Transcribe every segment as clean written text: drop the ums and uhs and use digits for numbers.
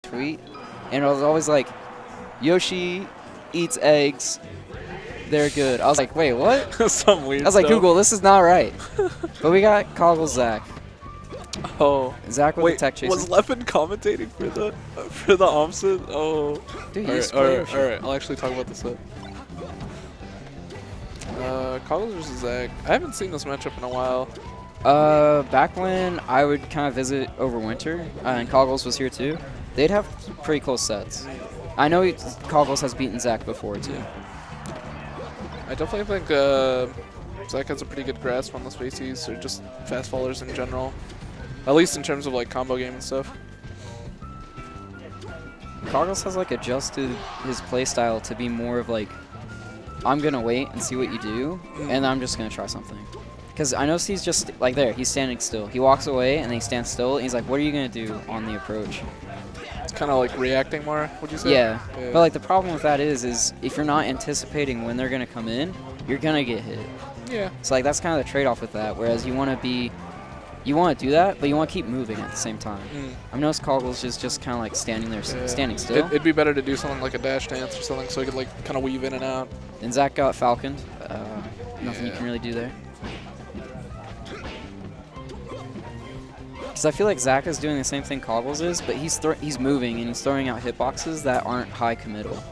tweet, and it was always like, Yoshi eats eggs, they're good. I was like, wait, what? Some weird I was like, stuff. Google, this is not right. But we got Koggles Zach. Oh. Zach with Wait, the tech chaser. was Leppin commentating for the Omset? Oh. Dude, Alright, I'll actually talk about this up. Koggles versus Zach. I haven't seen this matchup in a while. Back when I would kind of visit over winter, and Koggles was here too, they'd have pretty close sets. I know Koggles has beaten Zach before too. I definitely think Zach has a pretty good grasp on the spacies, or just fast fallers in general. At least in terms of like combo game and stuff. Koggles has like adjusted his playstyle to be more of like, I'm gonna wait and see what you do, and I'm just gonna try something. Because I notice he's just like there, he's standing still. He walks away and then he stands still, and he's like, what are you gonna do on the approach? It's kind of like reacting more, would you say? Yeah, but like the problem with that is if you're not anticipating when they're gonna come in, you're gonna get hit. Yeah. So like that's kind of the trade-off with that. Whereas you want to do that, but you want to keep moving at the same time. I've noticed Koggles is just kind of like standing there, standing still. It'd be better to do something like a dash dance or something, so he could like kind of weave in and out. And Zach got Falcon. Nothing you can really do there. Because I feel like Zach is doing the same thing Koggles is, but he's moving and he's throwing out hitboxes that aren't high committal.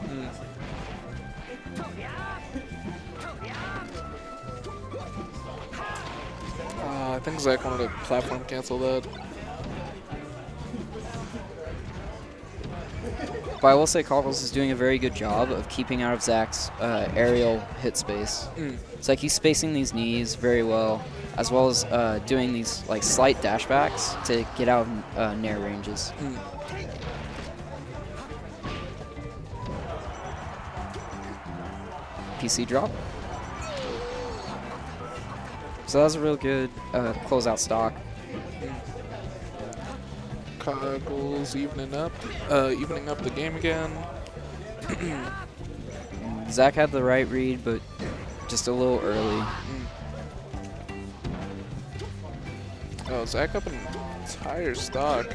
I think Zach wanted to platform cancel that. But I will say Koggles is doing a very good job of keeping out of Zach's aerial hit space. It's like he's spacing these knees very well as doing these like slight dashbacks to get out of nair ranges. PC drop. So that was a real good closeout stock. Koggles evening up the game again. Zach had the right read, but just a little early. Oh, Zach up an entire stock.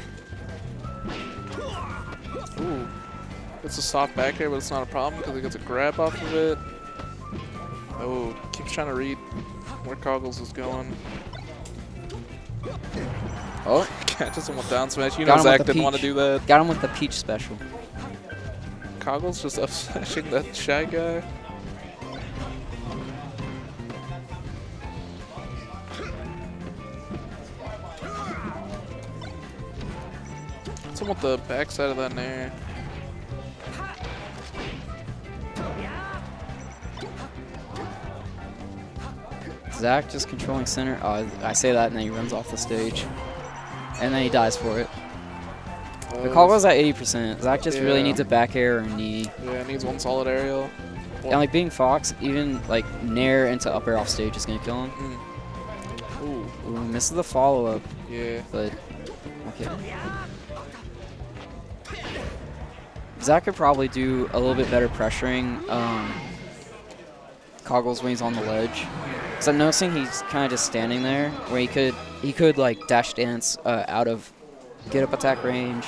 Ooh. It's a soft back air, but it's not a problem because he gets a grab off of it. Oh, keeps trying to read where Koggles is going. Oh, catches him with down smash. You know Zach didn't want to do that. Got him with the peach special. Koggles just up smashing that shy guy. Hits him with the backside of that nair. Zach just controlling center. Oh, I say that and then he runs off the stage. And then he dies for it. The Koggles at 80%. Zach just really needs a back air or a knee. Yeah, needs one solid aerial. And like being Fox, even like nair into up air off stage is going to kill him. Ooh, misses the follow-up. Yeah. But, okay. Zach could probably do a little bit better pressuring Koggles when he's on the ledge. Because I'm noticing he's kind of just standing there where he could like dash dance out of get up attack range,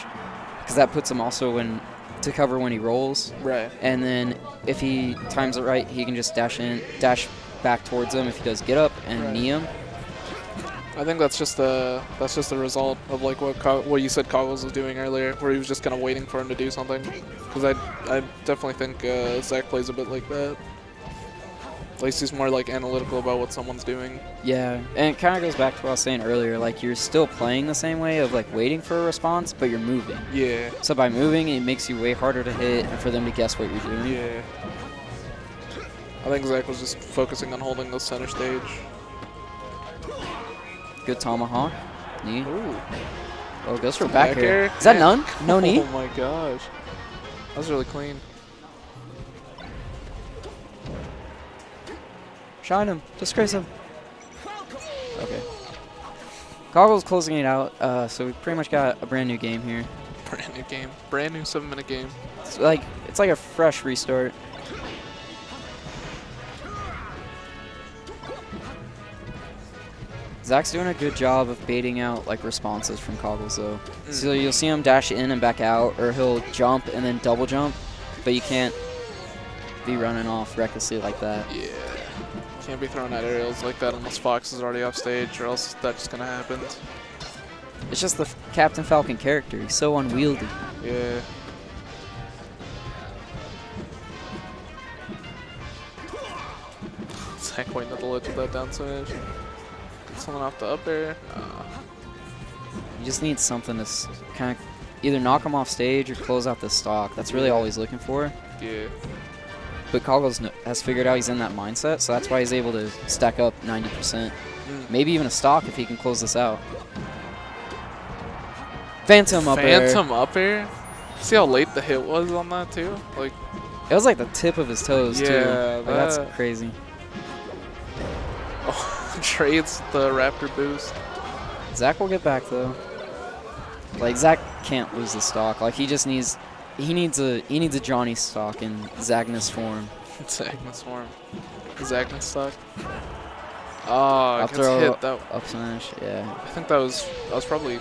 because that puts him also to cover when he rolls. Right. And then if he times it right, he can just dash back towards him if he does get up and knee him. I think that's just the result of like what you said Koggles was doing earlier, where he was just kind of waiting for him to do something. Because I definitely think Zach plays a bit like that. At least he's more like analytical about what someone's doing. Yeah, and it kind of goes back to what I was saying earlier. Like you're still playing the same way of like waiting for a response, but you're moving. Yeah. So by moving, it makes you way harder to hit and for them to guess what you're doing. Yeah. I think Zach was just focusing on holding the center stage. Good tomahawk. Knee. Ooh. Oh, goes for back air. Is that none? No knee? Oh my gosh. That was really clean. Shine him. Disgrace him. Okay. Koggles closing it out, so we pretty much got a brand new game here. Brand new game. Brand new 7-minute game. It's like a fresh restart. Zach's doing a good job of baiting out like responses from Koggles though. So you'll see him dash in and back out, or he'll jump and then double jump, but you can't be running off recklessly like that. Yeah. Can't be throwing out aerials like that unless Fox is already off stage, or else that's just gonna happen. It's just the Cpt.Falcon character. He's so unwieldy. Yeah. Zach waiting at the ledge with that down smash. Get someone off the up air. You just need something to kind of either knock him off stage or close out the stock. That's really all he's looking for. Yeah. But Koggles has figured out he's in that mindset, so that's why he's able to stack up 90%. Maybe even a stock if he can close this out. Phantom up air. Phantom up air? See how late the hit was on that too? Like, it was like the tip of his toes too. Yeah, Like, that's crazy. oh, trades the Raptor boost. Zach will get back though. Like Zach can't lose the stock. Like he just needs a Johnny stock in Zagnes form. Zagnes form. Zagnes stock. Oh, Up gets throw, hit that. up smash, yeah. I think that was probably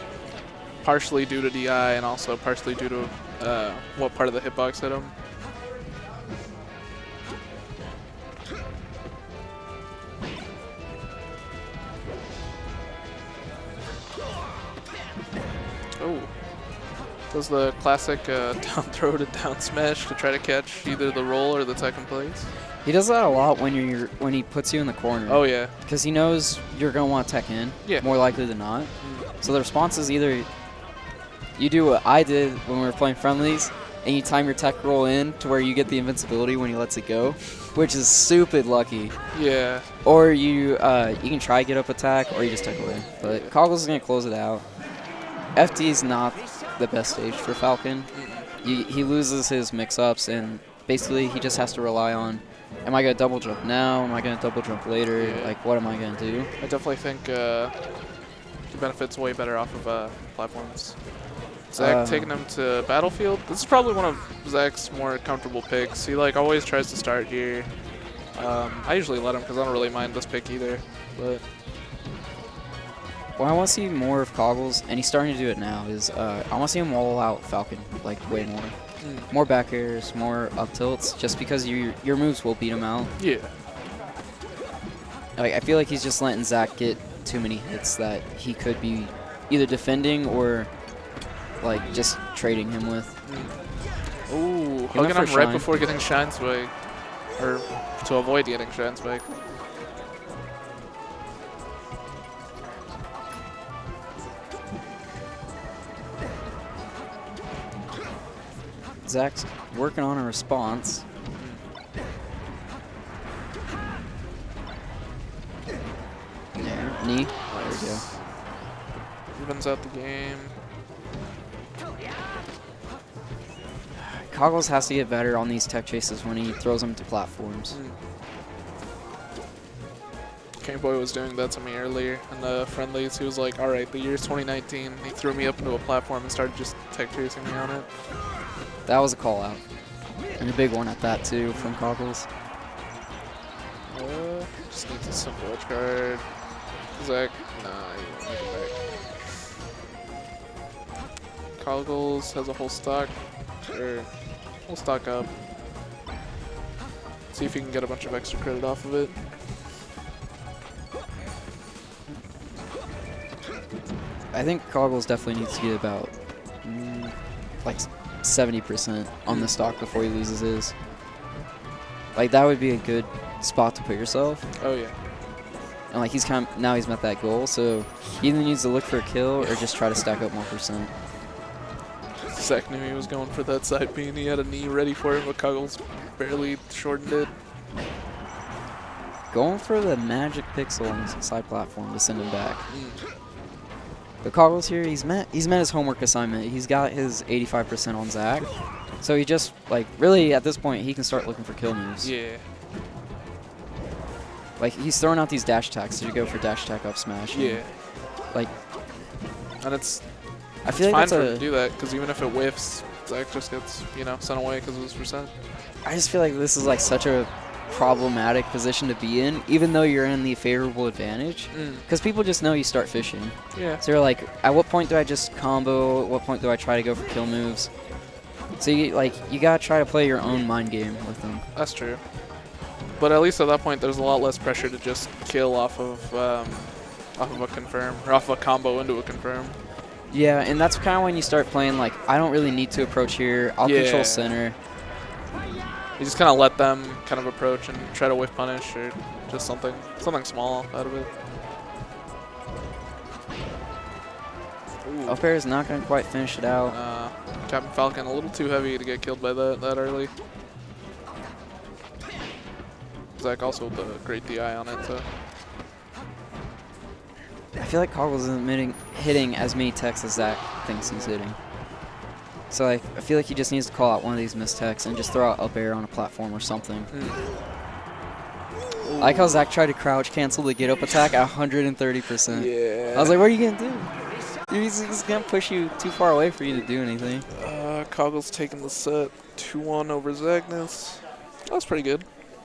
partially due to DI and also partially due to what part of the hitbox hit him. Oh. Does the classic down throw to down smash to try to catch either the roll or the second place. He does that a lot when he puts you in the corner. Oh yeah. Because he knows you're gonna want to tech in. Yeah. More likely than not. So the response is either you do what I did when we were playing friendlies, and you time your tech roll in to where you get the invincibility when he lets it go, which is stupid lucky. Yeah. Or you can try get up attack, or you just tech away. But Koggles is gonna close it out. FD is not the best stage for Falcon. He loses his mix-ups, and basically he just has to rely on, am I going to double jump now? Am I going to double jump later? Yeah. Like, what am I going to do? I definitely think he benefits way better off of platforms. Zach taking him to Battlefield. This is probably one of Zach's more comfortable picks. He like always tries to start here. I usually let him because I don't really mind this pick either. But What I want to see more of Koggles, and he's starting to do it now, is I want to see him wall out Falcon like way more. More back airs, more up tilts, just because your moves will beat him out. yeah. Like I feel like he's just letting Zach get too many hits that he could be either defending or like just trading him with. Ooh, He went hugging for him Shine. right before getting Shine Spike. Or to avoid getting Shine Spike. Zach's working on a response. There, knee. There we go. Evens out the game. Koggles has to get better on these tech chases when he throws them to platforms. Game Boy was doing that to me earlier in the friendlies. He was like, alright, the year's 2019. He threw me up into a platform and started just tech chasing me on it. That was a call out. And a big one at that too from Koggles. Just needs a simple edge guard. Zach, nah, you won't make it back. Koggles has a whole stock, or whole stock up. See if he can get a bunch of extra credit off of it. I think Koggles definitely needs to get about like 70% on the stock before he loses his. Like that would be a good spot to put yourself. Oh yeah. And like now he's met that goal, so he either needs to look for a kill or just try to stack up more percent. Zach knew he was going for that side B and he had a knee ready for him, but Koggles barely shortened it. Going for the magic pixel on the side platform to send him back. But Koggles here, he's met his homework assignment. He's got his 85% on Zach. So he just, like, really at this point, he can start looking for kill moves. Yeah. Like, he's throwing out these dash attacks to go for dash attack up smash. Yeah. Like, And it's I feel like fine that's for him to do that, because even if it whiffs, Zach just gets, sent away because of his percent. I just feel like this is, like, such a problematic position to be in, even though you're in the favorable advantage. Mm. Because people just know you start fishing. Yeah. So they're like, at what point do I just combo? At what point do I try to go for kill moves? So you gotta try to play your own mind game with them. That's true. But at least at that point, there's a lot less pressure to just kill off of a confirm, or off of a combo into a confirm. Yeah, and that's kind of when you start playing like, I don't really need to approach here. I'll control center. You just kind of let them kind of approach and try to whiff punish or just something small out of it. Ooh. Up air is not going to quite finish it out. Cpt.Falcon a little too heavy to get killed by that early. Zach also with a great DI on it, so. I feel like Koggles isn't hitting as many techs as Zach thinks he's hitting. So I feel like he just needs to call out one of these missed techs and just throw out up air on a platform or something. I like how Zach tried to crouch cancel the get up attack at 130%. Yeah. I was like, what are you going to do? Dude, he's going to push you too far away for you to do anything. Koggles taking the set 2-1 over Zagnes. That was pretty good.